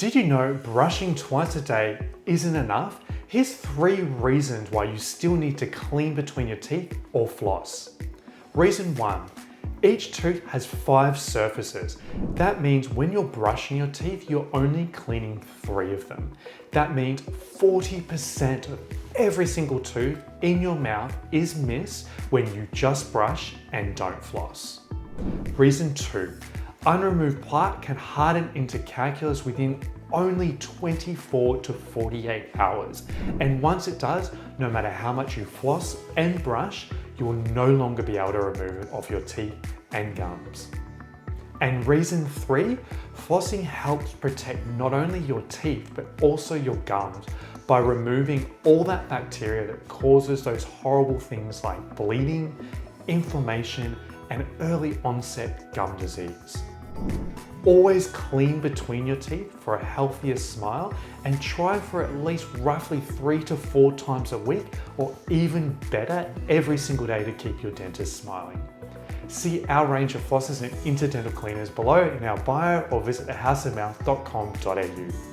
Did you know brushing twice a day isn't enough? Here's 3 reasons why you still need to clean between your teeth or floss. Reason 1. Each tooth has 5 surfaces. That means when you're brushing your teeth, you're only cleaning 3 of them. That means 40% of every single tooth in your mouth is missed when you just brush and don't floss. Reason 2. Unremoved plaque can harden into calculus within only 24 to 48 hours. And once it does, no matter how much you floss and brush, you will no longer be able to remove it off your teeth and gums. And reason 3, flossing helps protect not only your teeth, but also your gums by removing all that bacteria that causes those horrible things like bleeding, inflammation, and early onset gum disease. Always clean between your teeth for a healthier smile and try for at least roughly 3 to 4 times a week, or even better, every single day to keep your dentist smiling. See our range of flossers and interdental cleaners below in our bio or visit thehouseofmouth.com.au.